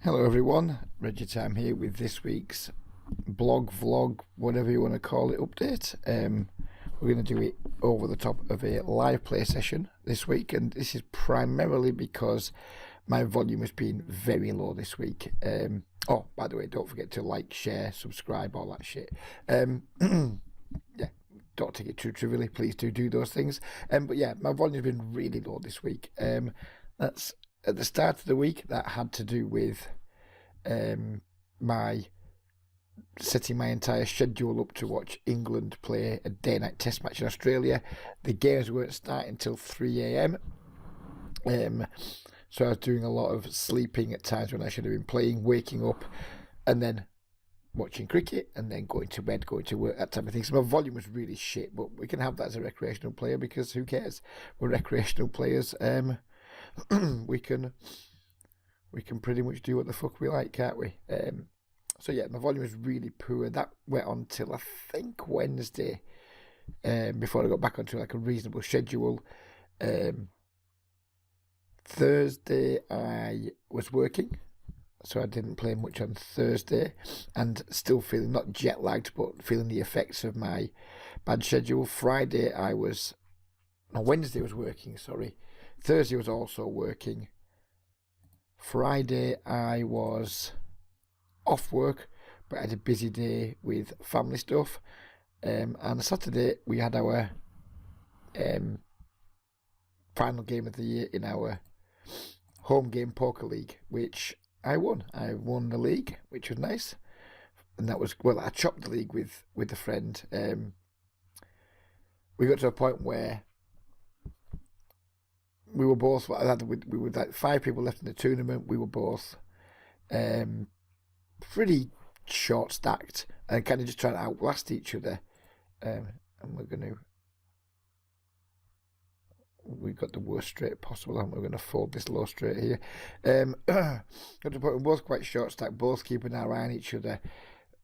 Hello everyone, Reggie Time here with this week's blog, vlog, whatever you want to call it, update. We're going to do it over the top of a live play session this week, and this is primarily because my volume has been very low this week. Oh, by the way, don't forget to like, share, subscribe, all that shit. Yeah, don't take it too trivially, please do those things. But yeah, my volume has been really low this week. That's at the start of the week. That had to do with my setting my entire schedule up to watch England play a day-night test match in Australia. The games weren't starting until 3 a.m. So I was doing a lot of sleeping at times when I should have been playing, waking up, and then watching cricket, and then going to bed, going to work, that type of thing. So my volume was really shit, but we can have that as a recreational player because who cares? We're recreational players. We can pretty much do what the fuck we like, can't we? So yeah, my volume was really poor. That went on till I think Wednesday, before I got back onto like a reasonable schedule. Thursday I was working, so I didn't play much on Thursday, and still feeling not jet lagged, but feeling the effects of my bad schedule. Wednesday I was working. Sorry, Thursday was also working. Friday I was off work, but I had a busy day with family stuff. And Saturday we had our final game of the year in our home game poker league, which I won. I won the league, which was nice. And that was, well, I chopped the league with a friend. We got to a point where we were both, we were like 5 people left in the tournament. We were both pretty short stacked and kind of just trying to outlast each other. And we got the worst straight possible, and we're going to fold this low straight here. Got to the point we're both quite short stacked, both keeping our eye on each other,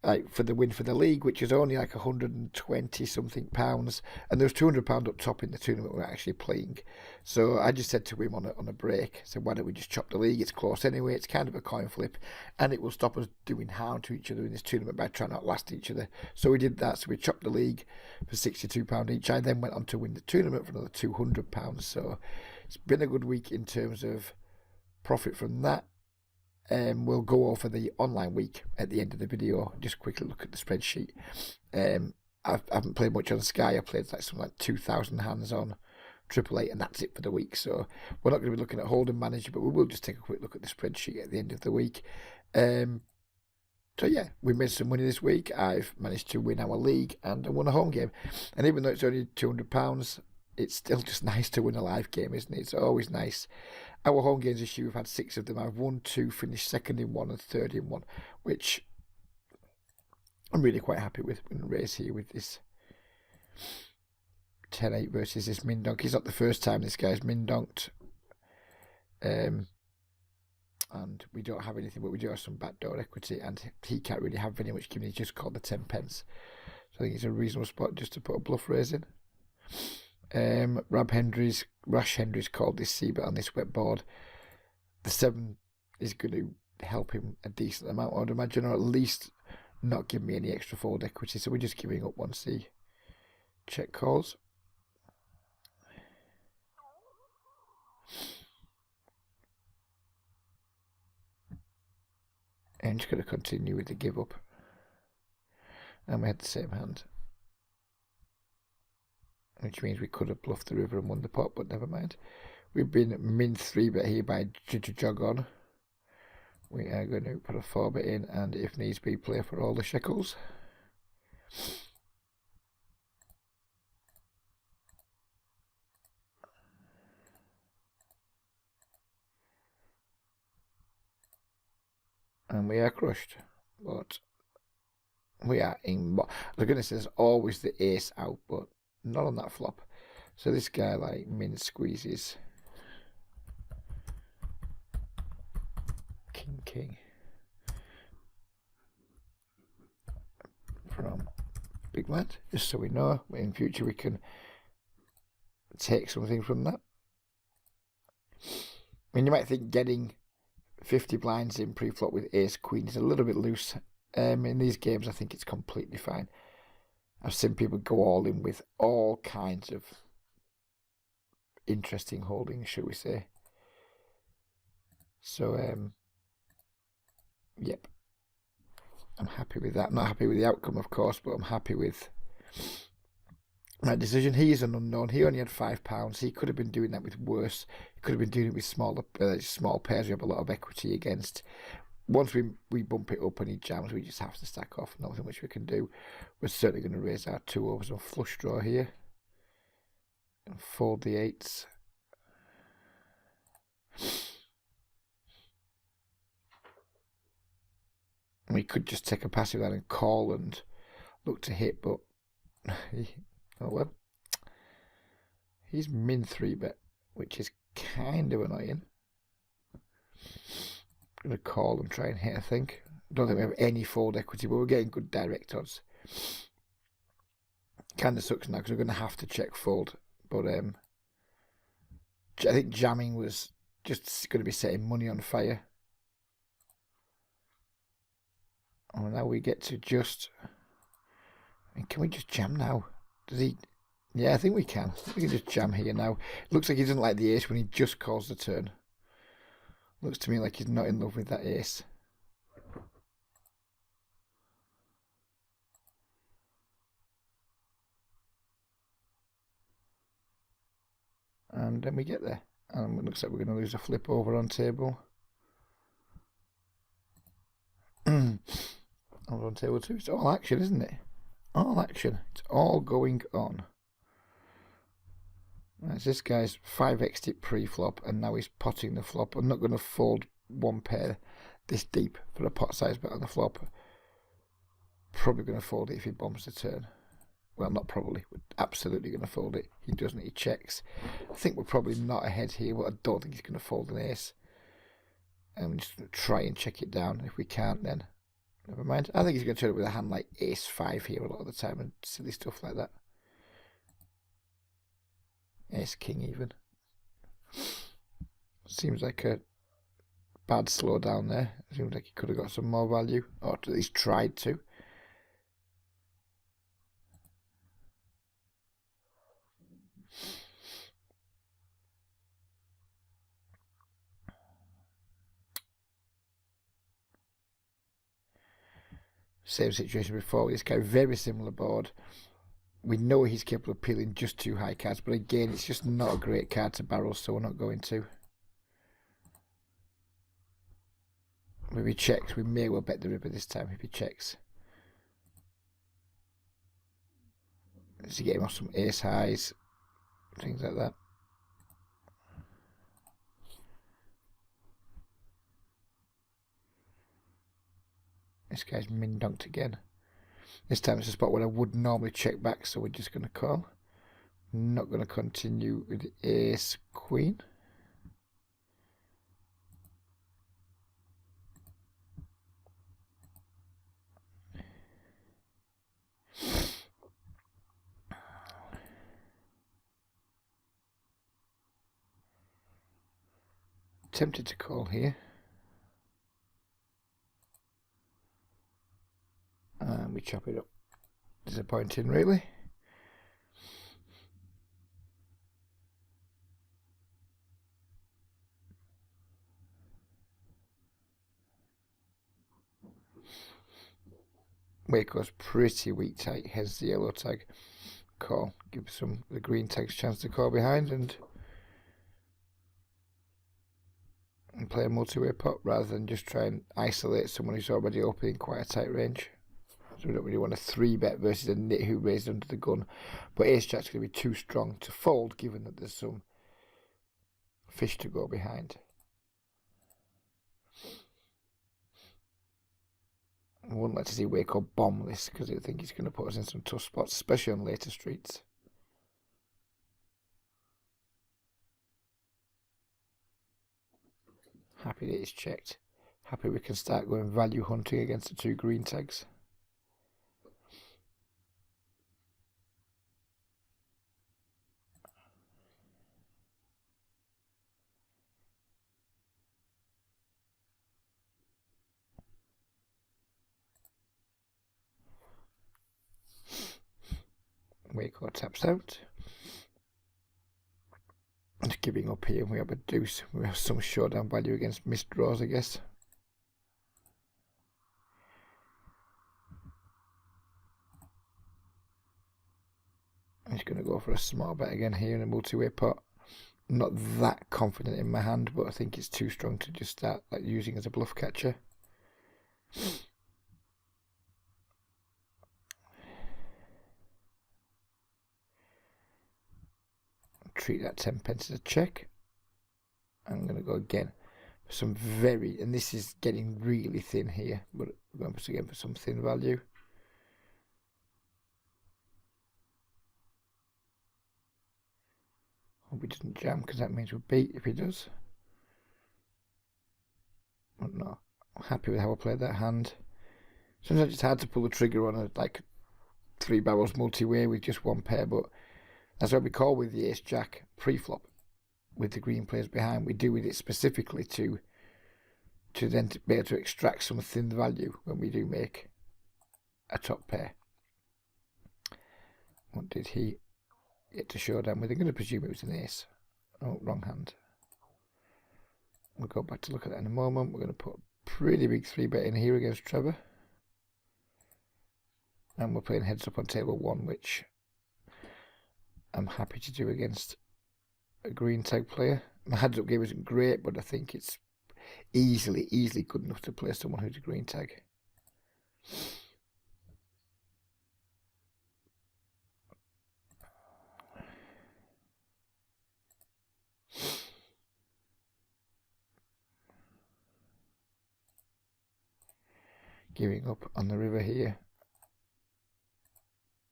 like for the win for the league, which is only like 120 something pounds, and there was £200 up top in the tournament we were actually playing. So I just said to him on a break, I said, why don't we just chop the league? It's close anyway, it's kind of a coin flip, and it will stop us doing harm to each other in this tournament by trying to outlast each other. So we did that. So we chopped the league for £62 each. I then went on to win the tournament for another £200. So it's been a good week in terms of profit from that. We'll go over the online week at the end of the video. Just quickly look at the spreadsheet. I haven't played much on Sky. I played something like 2,000 hands on Triple Eight, and that's it for the week. So we're not going to be looking at Hold'em Manager, but we will just take a quick look at the spreadsheet at the end of the week. So yeah, we made some money this week. I've managed to win our league, and I won a home game. And even though it's only £200, it's still just nice to win a live game, isn't it? It's always nice. Our home games this year, we've had 6 of them. I've won 2, finished second in 1 and third in 1, which I'm really quite happy with. We're going to race here with this 10-8 versus this min-donk. It's not the first time this guy's min-donked. And we don't have anything, but we do have some backdoor equity, and he can't really have any, which given he's just called the 10 pence. So I think it's a reasonable spot just to put a bluff raise in. Rash Hendry's called this c-bet on this wet board. The 7 is going to help him a decent amount, I would imagine, or at least not give me any extra fold equity. So we're just giving up once the check calls. And just going to continue with the give up. And we had the same hand, which means we could have bluffed the river and won the pot, but never mind. We've been min 3-bet here by Jog on. We are going to put a 4-bet in, and if needs be, play for all the shekels. And we are crushed, but we are in. I was going to say there's always the ace out, but not on that flop. So this guy like min squeezes king from big blind, just so we know in future we can take something from that. I mean, you might think getting 50 blinds in pre-flop with ace queen is a little bit loose. In these games, I think it's completely fine. I've seen people go all in with all kinds of interesting holdings, shall we say. So, yep. I'm happy with that. I'm not happy with the outcome, of course, but I'm happy with my decision. He is an unknown. He only had £5. He could have been doing that with worse. He could have been doing it with small pairs we have a lot of equity against. Once we bump it up and he jams, we just have to stack off. Nothing much we can do. We're certainly going to raise our 2 overs on flush draw here. And fold the 8s. We could just take a passive line and call and look to hit, but oh well. He's min 3-bet, which is kind of annoying. I'm going to call and try and hit, I think. Don't think we have any fold equity, but we're getting good direct odds. Kind of sucks now because we're going to have to check fold. But I think jamming was just going to be setting money on fire. Oh, now we get to just... can we just jam now? Does he... Yeah, I think we can. We can just jam here now. Looks like he doesn't like the ace when he just calls the turn. Looks to me like he's not in love with that ace. And then we get there. And it looks like we're going to lose a flip over on table. On table 2. It's all action, isn't it? All action. It's all going on. Right, so this guy's 5x'd it pre-flop, and now he's potting the flop. I'm not going to fold one pair this deep for a pot size bet on the flop. Probably going to fold it if he bombs the turn. Well, not probably. We're absolutely going to fold it. He doesn't. He checks. I think we're probably not ahead here, but I don't think he's going to fold an ace. And we're just going to try and check it down. If we can't, then never mind. I think he's going to turn it with a hand like ace 5 here a lot of the time and silly stuff like that. Ace king even. Seems like a bad slow down there. Seems like he could have got some more value, or at least tried to. Same situation before. This guy, very similar board. We know he's capable of peeling just 2 high cards, but again, it's just not a great card to barrel, so we're not going to. If he checks, we may well bet the river this time if he checks. Let's get him off some ace highs, things like that. This guy's min-donked again. This time it's a spot where I would normally check back, so we're just going to call. Not going to continue with ace queen. Tempted to call here. And we chop it up. Disappointing, really. Waco's pretty weak tight, hence the yellow tag. Call. Give the green tags a chance to call behind and play a multi-way pot rather than just try and isolate someone who's already opening quite a tight range. So we don't really want a 3-bet versus a nit who raised under the gun. But ace jack's going to be too strong to fold given that there's some fish to go behind. I wouldn't like to see Waco bomb this because I think he's going to put us in some tough spots, especially on later streets. Happy that he's checked. Happy we can start going value hunting against the 2 green tags. Waco taps out. And giving up here, we have a deuce. We have some showdown value against missed draws, I guess. I'm just going to go for a small bet again here in a multi-way pot. I'm not that confident in my hand, but I think it's too strong to just start like using as a bluff catcher. Treat that 10 pence as a check. I'm going to go again for some very, and this is getting really thin here, but we're going to again for some thin value. Hope he doesn't jam, because that means we'll beat if he does. But no, I'm happy with how I played that hand. Sometimes it's hard to pull the trigger on a like 3 barrels multi-way with just one pair, but that's what we call with the ace jack pre-flop with the green players behind. We do with it specifically to then be able to extract some thin value when we do make a top pair. What did he get to showdown with? I'm going to presume it was an ace. Oh, wrong hand. We'll go back to look at that in a moment. We're going to put a pretty big 3-bet in here against Trevor. And we're playing heads up on table 1, which I'm happy to do against a green tag player. My heads up game isn't great, but I think it's easily good enough to play someone who's a green tag. Giving up on the river here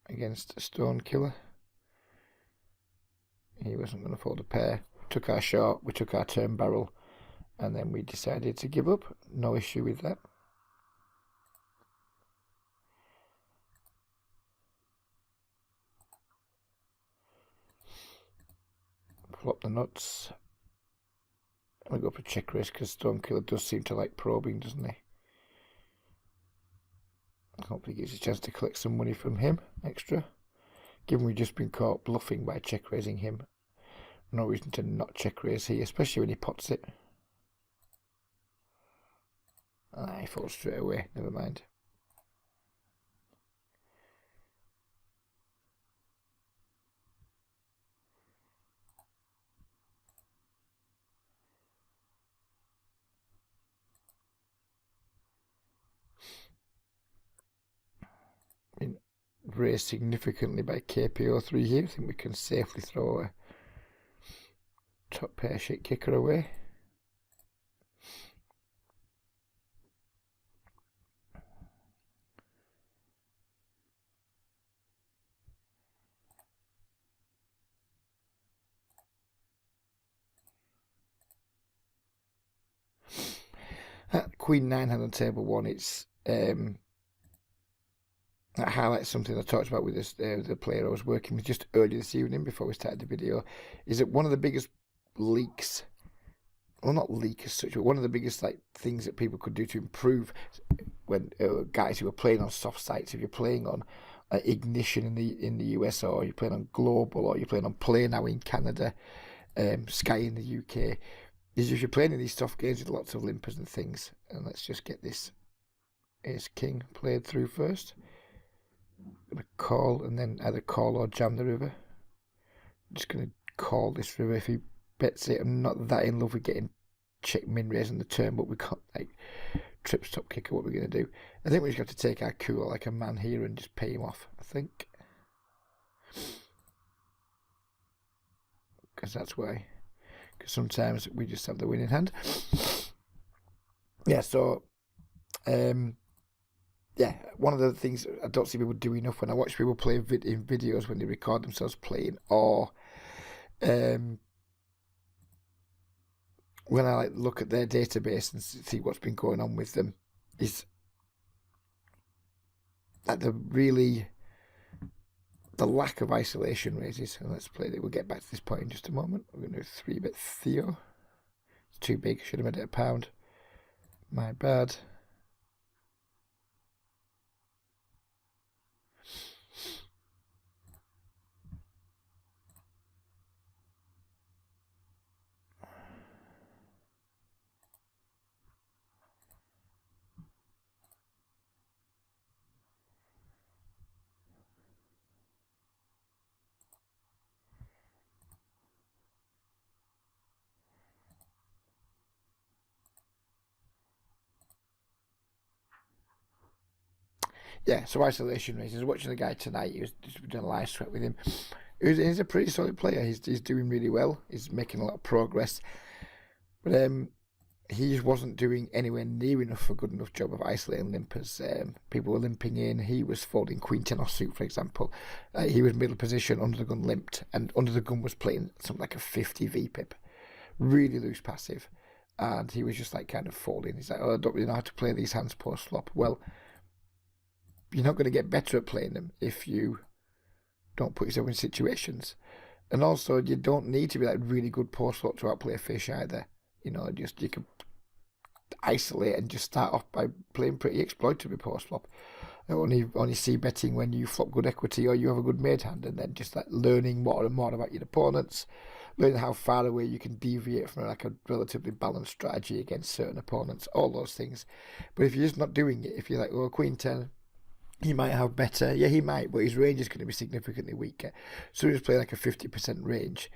against a stone killer. He wasn't going to fold a pair. We took our shot, we took our turn barrel, and then we decided to give up. No issue with that. Flop the nuts. We go for check raise because stone killer does seem to like probing, doesn't he? Hopefully he gives a chance to collect some money from him extra. Given we've just been caught bluffing by check raising him, no reason to not check raise here, especially when he pots it. He falls straight away, never mind. Raised significantly by KPO3 here. I think we can safely throw a top pair shit kicker away. That Queen 9 hand on table 1, it's that highlights something I talked about with this, the player I was working with just earlier this evening before we started the video, is that one of the biggest leaks, well not leak as such, but one of the biggest like things that people could do to improve when guys who are playing on soft sites, if you're playing on Ignition in the US, or you're playing on Global, or you're playing on Play Now in Canada, Sky in the UK, is if you're playing in these soft games with lots of limpers and things. And let's just get this ace king played through first. I'm going to call and then either call or jam the river. I'm just going to call this river if he bets it. I'm not that in love with getting check min raise on the turn, but we got like trips top kicker. What we're going to do, I think we just have to take our cooler like a man here and just pay him off, I think, because that's why, because sometimes we just have the winning hand. Yeah, so yeah, one of the things I don't see people do enough when I watch people play in videos when they record themselves playing, or when I like look at their database and see what's been going on with them, is that the lack of isolation raises. And let's play it. We'll get back to this point in just a moment. We're going to do 3-bet Theo. It's too big. Should have made it a pound. My bad. yeah, so isolation races. I was watching the guy tonight. He was doing a live sweat with him. He's a pretty solid player. He's doing really well. He's making a lot of progress. But he just wasn't doing anywhere near enough a good enough job of isolating limpers. People were limping in. He was folding Queen 10 off suit, for example. He was middle position, under the gun limped, and under the gun was playing something like a 50 VPIP. Really loose passive. And he was just like kind of folding. He's like, oh, I don't really know how to play these hands post flop. Well, you're not going to get better at playing them if you don't put yourself in situations. And also, you don't need to be like really good post flop to outplay a fish either. You know, just you can isolate and just start off by playing pretty exploitably post flop. Only see betting when you flop good equity or you have a good made hand, and then just like learning more and more about your opponents, learning how far away you can deviate from like a relatively balanced strategy against certain opponents, all those things. But if you're just not doing it, if you're like, well, Queen 10, he might have better. Yeah, he might, but his range is going to be significantly weaker. So he's playing like a 50% range.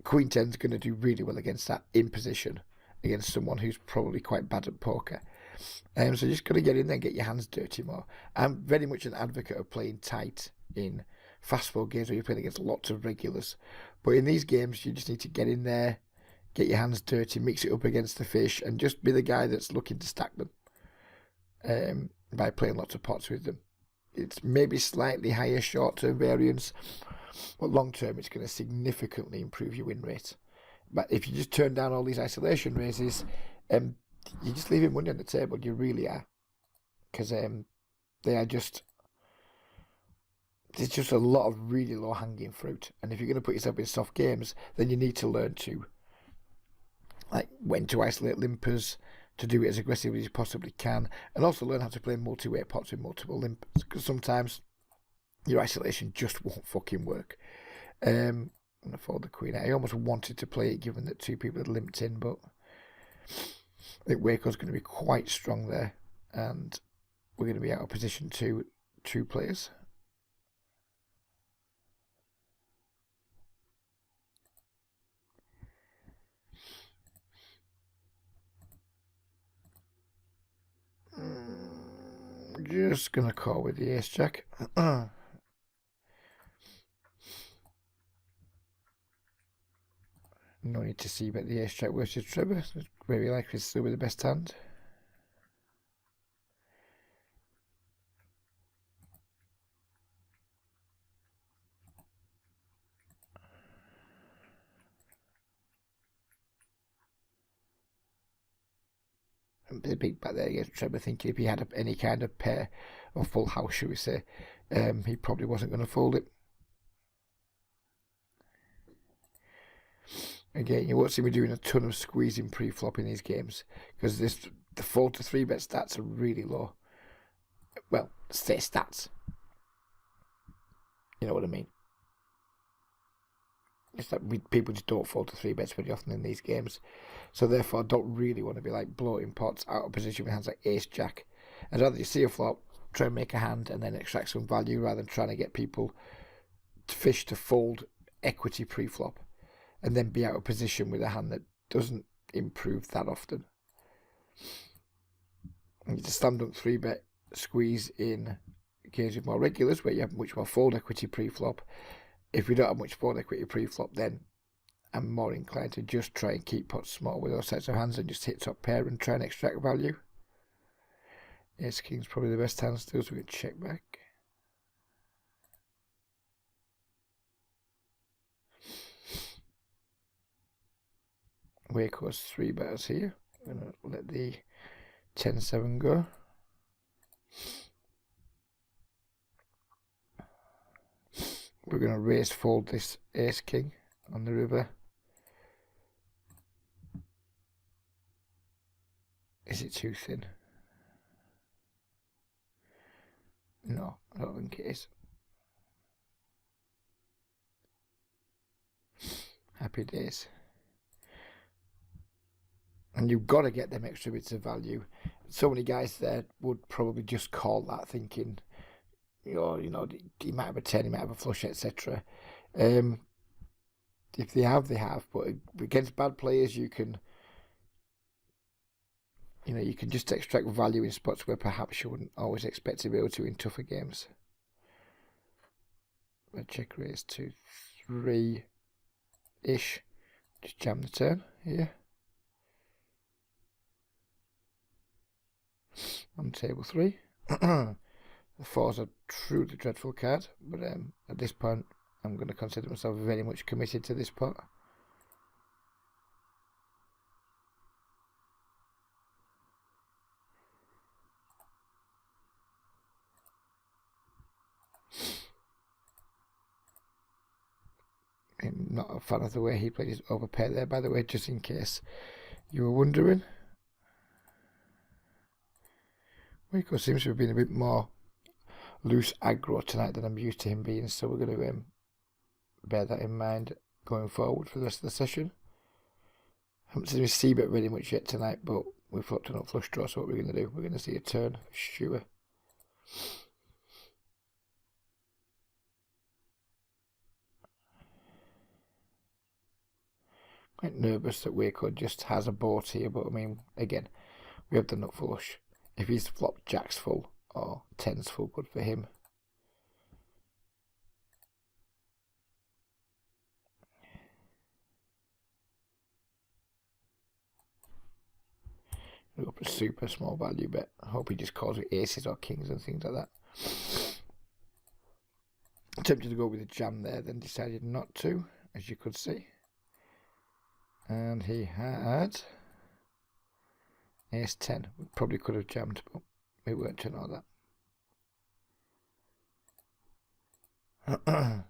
Queen 10 is going to do really well against that in position, against someone who's probably quite bad at poker. So you just got to get in there and get your hands dirty more. I'm very much an advocate of playing tight in fastball games where you're playing against lots of regulars. But in these games, you just need to get in there, get your hands dirty, mix it up against the fish, and just be the guy that's looking to stack them by playing lots of pots with them. It's maybe slightly higher short-term variance, but long-term it's going to significantly improve your win rate. But if you just turn down all these isolation raises, you're just leaving money on the table. You really are. Because they are just... There's just a lot of really low-hanging fruit. And if you're going to put yourself in soft games, then you need to learn to... like when to isolate limpers, to do it as aggressively as you possibly can, and also learn how to play multi-way pots with multiple limpers. Because sometimes your isolation just won't fucking work. I'm going to fold the queen. I almost wanted to play it given that two people had limped in, but I think Waco's going to be quite strong there, and we're going to be out of position to two players. Just going to call with the ace jack. No need to see bet the ace jack versus Trevor. It's very likely to still be the best hand. The big bet there against Trevor, thinking if he had any kind of pair or full house, should we say, he probably wasn't going to fold it. Again, you won't see me doing a ton of squeezing pre-flop in these games because the fold to 3-bet stats are really low. Well, say stats. You know what I mean? It's like people just don't fold to 3-bets very often in these games. So therefore, I don't really want to be like bloating pots out of position with hands like ace jack. I'd rather you see a flop, try and make a hand, and then extract some value rather than trying to get people to fish to fold equity pre-flop and then be out of position with a hand that doesn't improve that often. And it's a slam-dunk 3-bet squeeze in games with more regulars where you have much more fold equity pre-flop. If we don't have much fold equity pre-flop, then I'm more inclined to just try and keep pots small with those sets of hands and just hit top pair and try and extract value. Ace King's probably the best hand still, so we can check back. Waco's 3-betters here. I'm going to let the 10-7 go. We're going to raise fold this Ace King on the river. Is it too thin? No, I don't think it is. Happy days. And you've got to get them extra bits of value. So many guys there would probably just call that thinking, you know, he might have a 10, he might have a flush, etc. If they have, they have. But against bad players, you can You know, you can just extract value in spots where perhaps you wouldn't always expect to be able to in tougher games. A check raise to 3-ish. Just jam the turn here. On table 3. The 4's a truly dreadful card, but at this point I'm going to consider myself very much committed to this pot. I'm not a fan of the way he played his overpair there, by the way, just in case you were wondering. Rico seems to have been a bit more loose aggro tonight than I'm used to him being, so we're going to bear that in mind going forward for the rest of the session. Haven't seen his C-bet very much yet tonight, but we've flopped an up flush draw, so what we're going to do, we're going to see a turn for sure. Quite nervous that Waco just has a board here, but I mean, again, we have the nut flush. If he's flopped jacks full or tens full, good for him. We'll go for a super small value bet. I hope he just calls with aces or kings and things like that. Attempted to go with a jam there, then decided not to, as you could see. And he had ace 10. We probably could have jammed, but we weren't to know that.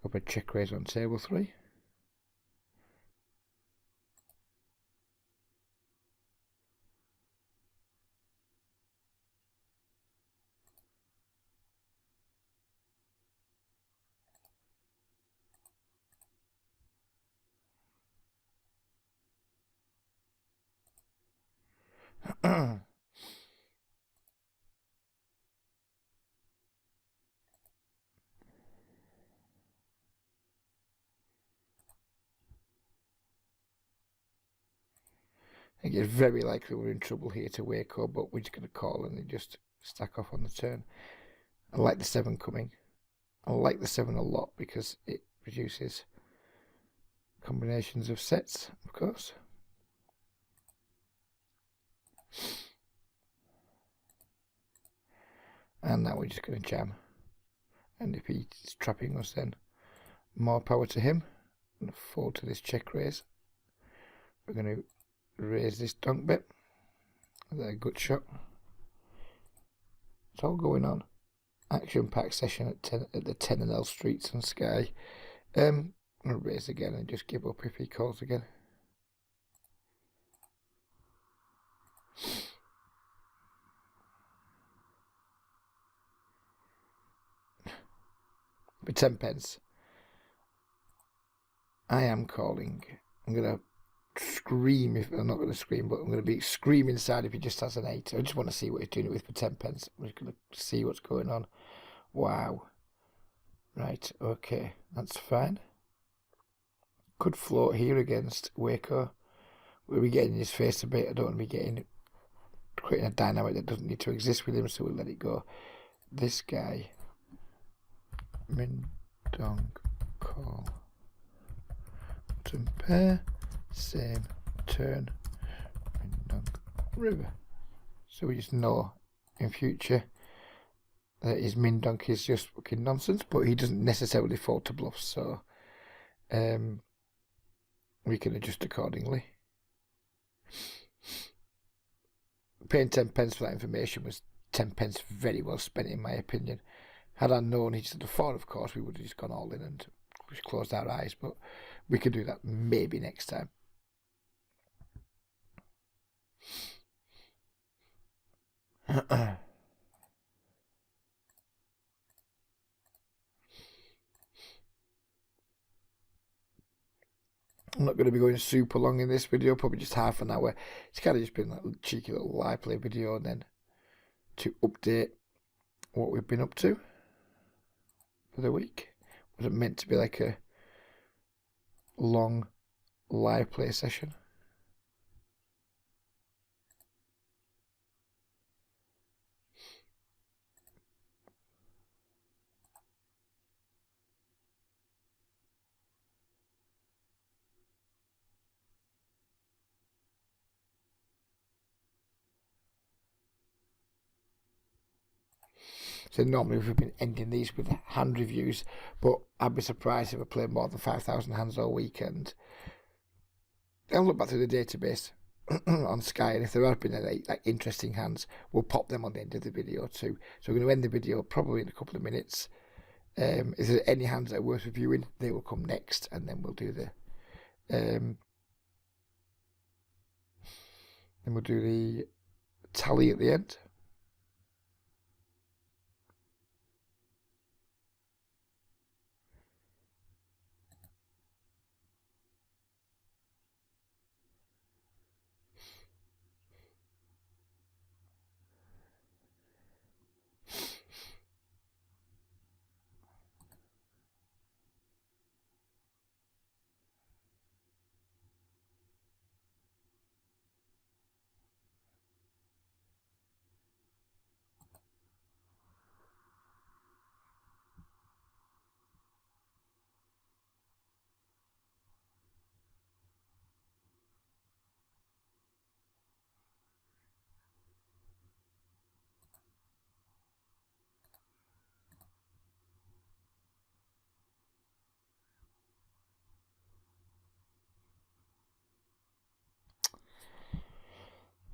Up a check raise on table 3. I think it's very likely we're in trouble here to Waco, but we're just going to call and then just stack off on the turn. I like the 7 coming. I like the 7 a lot because it produces combinations of sets, of course. And now we're just going to jam. And if he's trapping us, then more power to him. I'm going to fold to this check raise. We're going to raise this dunk bit. A good shot. It's all going on. Action-packed session at the 10 and L Streets and Sky. I'm going to raise again and just give up if he calls again. For 10 pence. I am calling. I'm going to scream if I'm not going to scream, but I'm going to be scream inside if he just has an 8. I just want to see what he's doing it with for 10 pence. I'm just going to see what's going on. Wow. Right, okay, that's fine. Could float here against Waco. We'll be getting in his face a bit. I don't want to be creating a dynamic that doesn't need to exist with him, so we'll let it go. This guy, min donk call, bottom pair, same turn, min donk river. So we just know in future that his min donk is just fucking nonsense, but he doesn't necessarily fall to bluffs, so we can adjust accordingly. Paying 10 pence for that information was 10 pence very well spent, in my opinion. Had I known he just had a 4, of course, we would have just gone all in and just closed our eyes, but we could do that maybe next time. I'm not going to be going super long in this video, probably just half an hour. It's kind of just been like a cheeky little live play video, and then to update what we've been up to for the week. Was it meant to be like a long live play session? So normally we've been ending these with hand reviews, but I'd be surprised if I played more than 5,000 hands all weekend. I'll look back through the database on Sky, and if there have been any like interesting hands, we'll pop them on the end of the video too. So we're going to end the video probably in a couple of minutes. If there's any hands that are worth reviewing, they will come next, and then we'll do the tally at the end.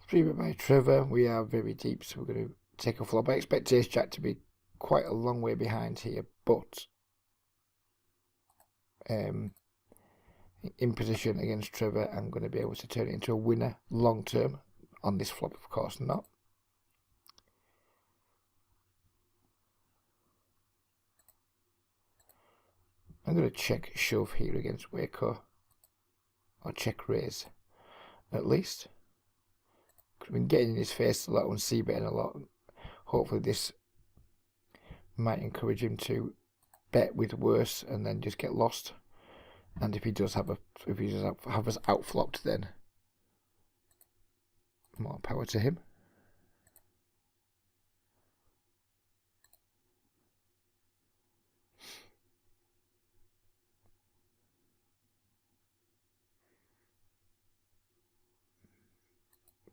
Three-bet by Trevor. We are very deep, so we're going to take a flop. I expect Ace Jack to be quite a long way behind here, but in position against Trevor, I'm going to be able to turn it into a winner long term. On this flop, of course not. I'm going to check shove here against Waco, or check raise at least. I've been getting in his face a lot and c-betting a lot. Hopefully this might encourage him to bet with worse and then just get lost. And if he does have us outflopped, then more power to him.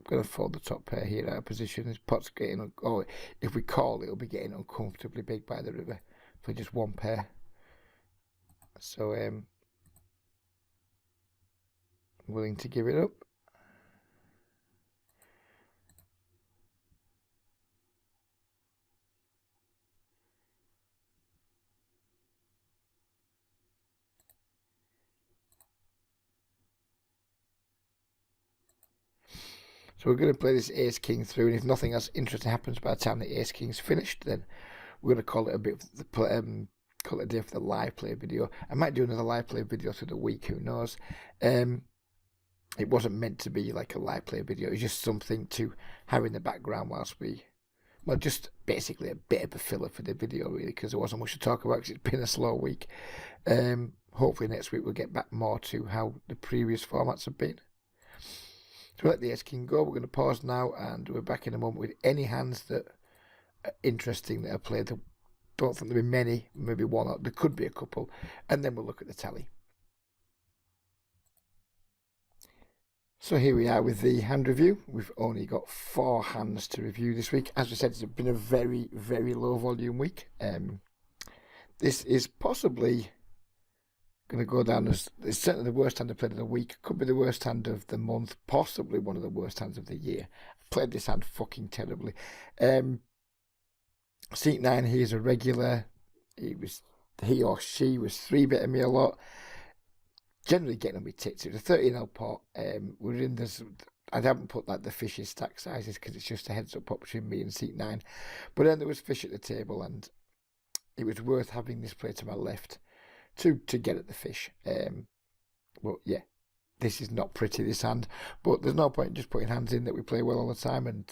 Going to fold the top pair here out of position. His pot's getting, oh, if we call, it'll be getting uncomfortably big by the river for just one pair. So willing to give it up. So we're going to play this Ace King through, and if nothing else interesting happens by the time the Ace King's finished, then we're going to call it a bit of the call it a day for the live play video. I might do another live play video through the week, who knows. It wasn't meant to be like a live play video. It's just something to have in the background whilst well, just basically a bit of a filler for the video, really, because there wasn't much to talk about because it's been a slow week. Hopefully next week we'll get back more to how the previous formats have been. So we'll let the Ace King go. We're going to pause now, and we're back in a moment with any hands that are interesting that are played. I don't think there'll be many, maybe one, or there could be a couple, and then we'll look at the tally. So here we are with the hand review. We've only got 4 hands to review this week. As we said, it's been a very, very low volume week. This is possibly going to go down as, it's certainly the worst hand I played of the week. Could be the worst hand of the month, possibly one of the worst hands of the year. I played this hand fucking terribly. Seat 9, he is a regular. He or she was 3-betting me a lot. Generally getting on my tits. It was a 13L pot. We're in this. I haven't put like the fishes stack sizes because it's just a heads up pot between me and seat 9. But then there was fish at the table, and it was worth having this play to my left to get at the fish. Well, yeah, this is not pretty, this hand. But there's no point in just putting hands in that we play well all the time and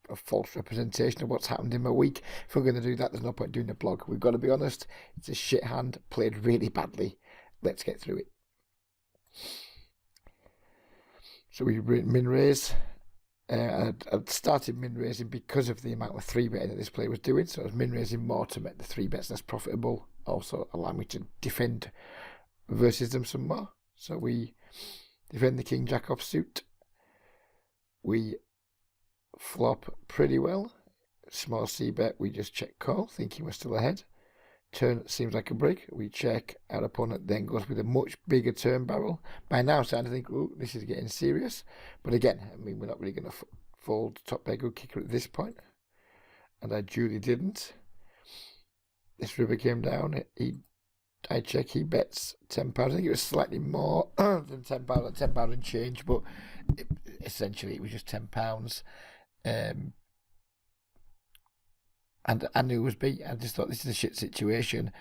a false representation of what's happened in my week. If we're going to do that, there's no point doing a blog. We've got to be honest. It's a shit hand, played really badly. Let's get through it. So we min raise. I'd started min raising because of the amount of 3-betting that this player was doing. So I was min raising more to make the 3-bets less profitable. Also allow me to defend versus them some more. So we defend the king jack offsuit. We flop pretty well. Small c-bet, we just check call, thinking we're still ahead. Turn seems like a break. We check. Our opponent then goes with a much bigger turn barrel. By now, I'm starting to think, oh, this is getting serious. But again, I mean, we're not really going to fold top pair good kicker at this point. And I duly didn't. This river came down. I check. He bets £10. I think it was slightly more than £10, like £10 and change. But essentially, it was just £10. And I knew it was beat. I just thought, this is a shit situation.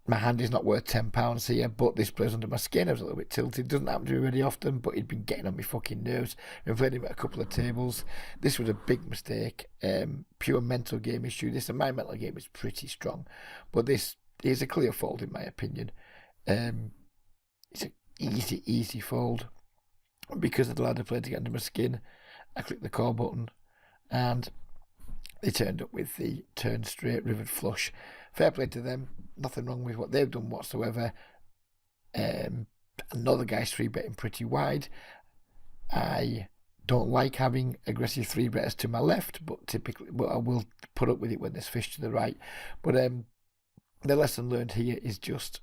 My hand is not worth £10 here, but this plays under my skin. I was a little bit tilted. Doesn't happen to me very often, but he'd been getting on my fucking nerves. I've played him at a couple of tables. This was a big mistake. Pure mental game issue. And my mental game is pretty strong, but this is a clear fold in my opinion. It's an easy fold. Because I'd allowed the player to get under my skin, I clicked the call button, and they turned up with the turn straight rivered flush. Fair play to them. Nothing wrong with what they've done whatsoever. Another guy's 3-betting pretty wide. I don't like having aggressive 3-betters to my left, but I will put up with it when there's fish to the right. But the lesson learned here is just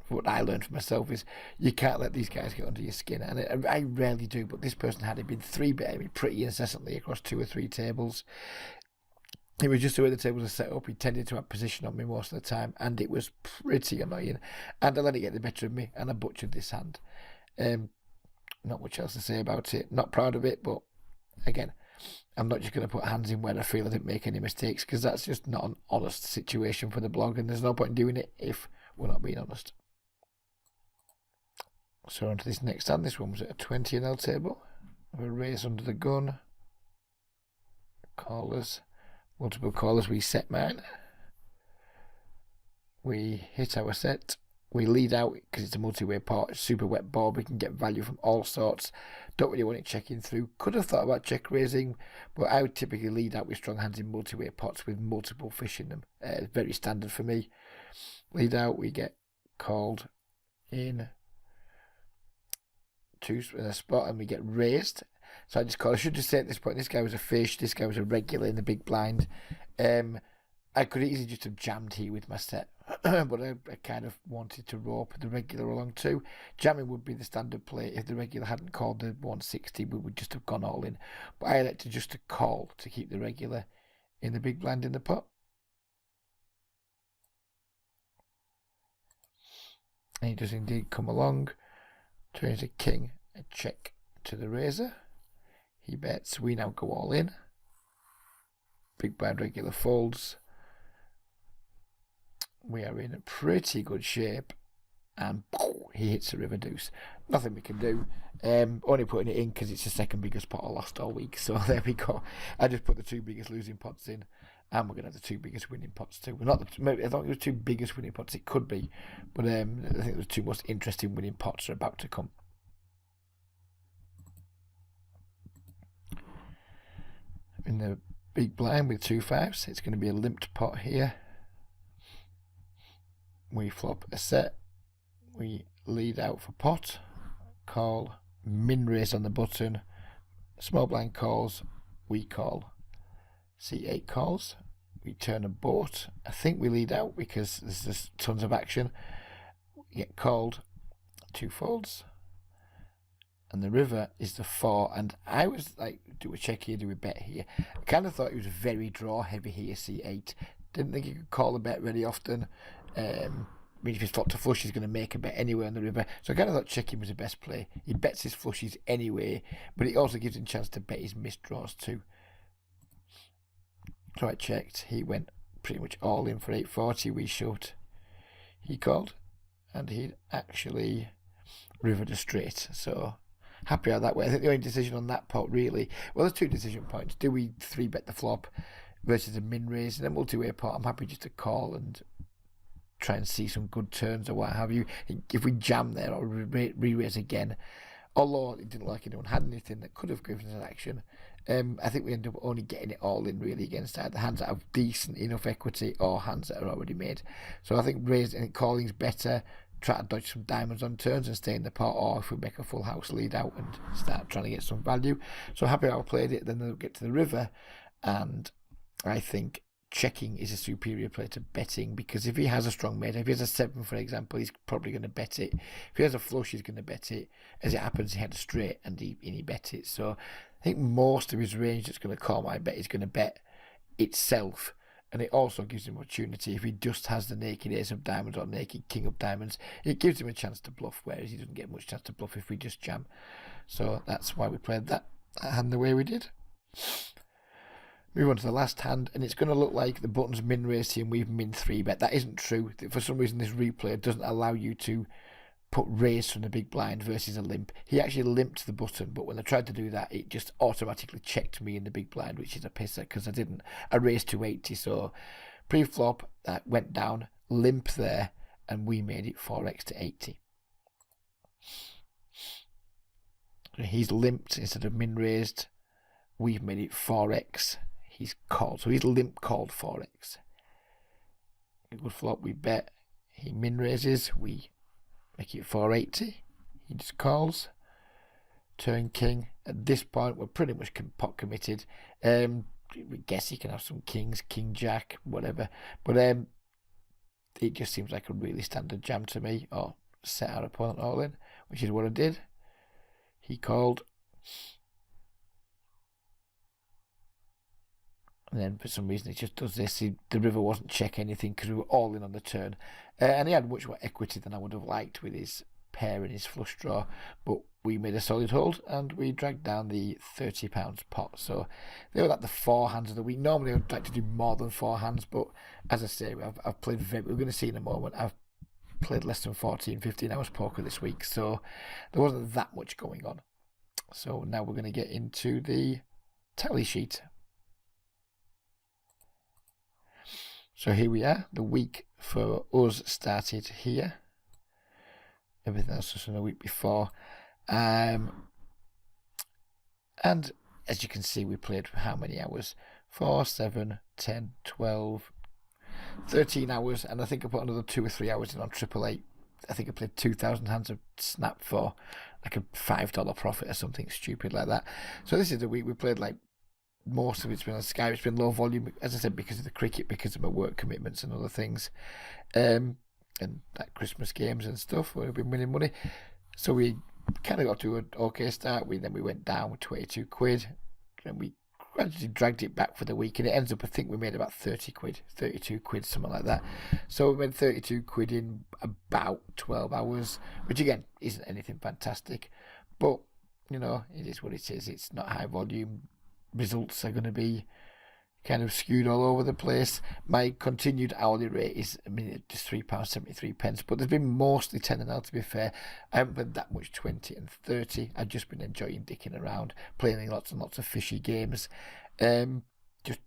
what I learned for myself is you can't let these guys get under your skin, and I rarely do. But this person had been 3-betting me pretty incessantly across 2 or 3 tables. It was just the way the tables are set up. He tended to have position on me most of the time, and it was pretty annoying. And I let it get the better of me, and I butchered this hand. Not much else to say about it. Not proud of it, but again, I'm not just going to put hands in where I feel I didn't make any mistakes, because that's just not an honest situation for the blog, and there's no point in doing it if we're not being honest. So on to this next hand. This one was at a 20NL table. A raise under the gun. Callers. Multiple callers, we set mine. We hit our set. We lead out because it's a multi-way pot, super wet board. We can get value from all sorts. Don't really want it checking through. Could have thought about check raising, but I would typically lead out with strong hands in multi-way pots with multiple fish in them. Very standard for me. Lead out, we get called in in a spot, and we get raised. So I just called. I should just say at this point, this guy was a fish, this guy was a regular in the big blind. I could easily just have jammed here with my set, but I kind of wanted to rope the regular along too. Jamming would be the standard play. If the regular hadn't called the 160, we would just have gone all in. But I elected just to call to keep the regular in the big blind in the pot. And he does indeed come along. Turns a king, a check to the razor. He bets, we now go all in. Big blind regular folds. We are in a pretty good shape, and he hits a river deuce. Nothing we can do. Only putting it in because it's the second biggest pot I lost all week. So there we go. I just put the 2 biggest losing pots in, and we're going to have the 2 biggest winning pots too. Well, maybe I thought it was 2 biggest winning pots. It could be, but I think the 2 most interesting winning pots are about to come. In the big blind with 2 5s, it's going to be a limped pot here. We flop a set. We lead out for pot. Call. Min raise on the button. Small blind calls. We call. C8 calls. We turn a boat. I think we lead out because there's just tons of action. We get called. 2 folds. And the river is the 4. And I was like, do a check here, do a bet here. I kind of thought it was very draw heavy here, C8. Didn't think you could call a bet very often. I mean, if he's flopped a flush, he's going to make a bet anyway on the river. So I kind of thought checking was the best play. He bets his flushes anyway, but it also gives him a chance to bet his missed draws too. So I checked. He went pretty much all in for 840. We shoved. He called, and he'd actually river to straight. So happy out that way. I think the only decision on that pot really, well, there's 2 decision points. Do we 3-bet the flop versus a min raise, and then multi-way pot? I'm happy just to call and try and see some good turns or what have you. If we jam there or re-raise again, although it didn't look like anyone had anything that could have given us an action, I think we end up only getting it all in really against either hands that have decent enough equity or hands that are already made. So I think raising and calling's better. Try to dodge some diamonds on turns and stay in the pot, or if we make a full house lead out and start trying to get some value. So happy how I played it. Then they'll get to the river, and I think checking is a superior play to betting, because if he has a strong mate, if he has a 7 for example, he's probably going to bet it. If he has a flush, he's going to bet it. As it happens, he had a straight and he bet it. So I think most of his range that's going to call my bet is going to bet itself, and it also gives him opportunity. If he just has the naked ace of diamonds or naked king of diamonds, it gives him a chance to bluff, whereas he doesn't get much chance to bluff if we just jam. So that's why we played that hand the way we did. Move on to the last hand, and it's going to look like the button's min raised here and we've min 3-bet. That isn't true. For some reason this replay doesn't allow you to put raise from the big blind versus a limp. He actually limped the button, but when I tried to do that, it just automatically checked me in the big blind, which is a pisser because I raised 280. So pre-flop, that went down, limp there, and we made it 4x to 80. So he's limped instead of min raised. We've made it 4x. He's called, so he's limp called 4x. A good flop, we bet. He min raises, we make it 480. He just calls. Turn king. At this point, we're pretty much pot committed. We guess he can have some kings, king jack, whatever. But it just seems like a really standard jam to me, or set our opponent all in, which is what I did. He called. And then for some reason it just does this. The river wasn't check anything because we were all in on the turn. And he had much more equity than I would have liked with his pair and his flush draw. But we made a solid hold and we dragged down the £30 pot. So they were like the 4 hands of the week. Normally I would like to do more than 4 hands. But as I say, I've played we're going to see in a moment, I've played less than 15 hours poker this week. So there wasn't that much going on. So now we're going to get into the tally sheet. So here we are. The week for us started here. Everything else was from the week before. And as you can see, we played for how many hours? 4, 7, 10, 12, 13 hours. And I think I put another 2 or 3 hours in on 888. I think I played 2,000 hands of snap for like a $5 profit or something stupid like that. So this is the week we played like, most of it's been on Skype. It's been low volume, as I said, because of the cricket, because of my work commitments and other things, and like Christmas games and stuff where we've been winning money. So we kind of got to an okay start. Then we went down with 22 quid, and we gradually dragged it back for the week, and it ends up, I think we made about 30 quid, 32 quid, something like that. So we made 32 quid in about 12 hours, which again isn't anything fantastic, but you know, it is what it is. It's not high volume. Results are going to be kind of skewed all over the place. My continued hourly rate is, I mean, just £3.73, but there's been mostly 10 and L, to be fair. I haven't played that much 20 and 30. I've just been enjoying dicking around, playing lots and lots of fishy games, just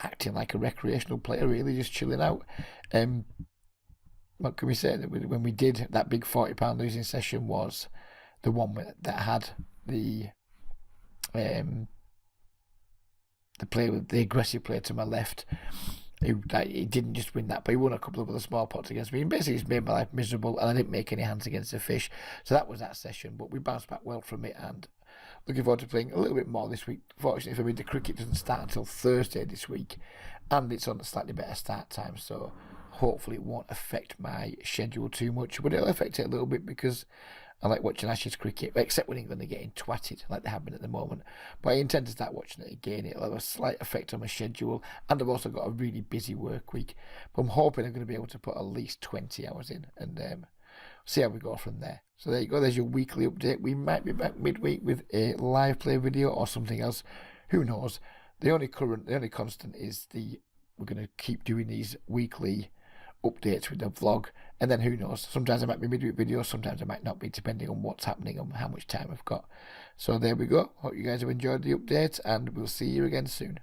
acting like a recreational player, really, just chilling out. What can we say? That when we did that big £40 losing session was the one that had the player with the aggressive player to my left. He didn't just win that, but he won a couple of other small pots against me. And basically, it's made my life miserable, and I didn't make any hands against the fish. So that was that session, but we bounced back well from it, and looking forward to playing a little bit more this week. Fortunately for me, the cricket doesn't start until Thursday this week, and it's on a slightly better start time, so hopefully it won't affect my schedule too much, but it'll affect it a little bit because I like watching Ashes cricket, except when England are getting twatted like they have been at the moment. But I intend to start watching it again. It'll have a slight effect on my schedule, and I've also got a really busy work week. But I'm hoping I'm going to be able to put at least 20 hours in and see how we go from there. So there you go. There's your weekly update. We might be back midweek with a live play video or something else. Who knows? The only constant is we're going to keep doing these weekly updates with the vlog, and then who knows, sometimes I might be midweek videos, sometimes I might not be, depending on what's happening and how much time I've got. So there we go. Hope you guys have enjoyed the update, and we'll see you again soon.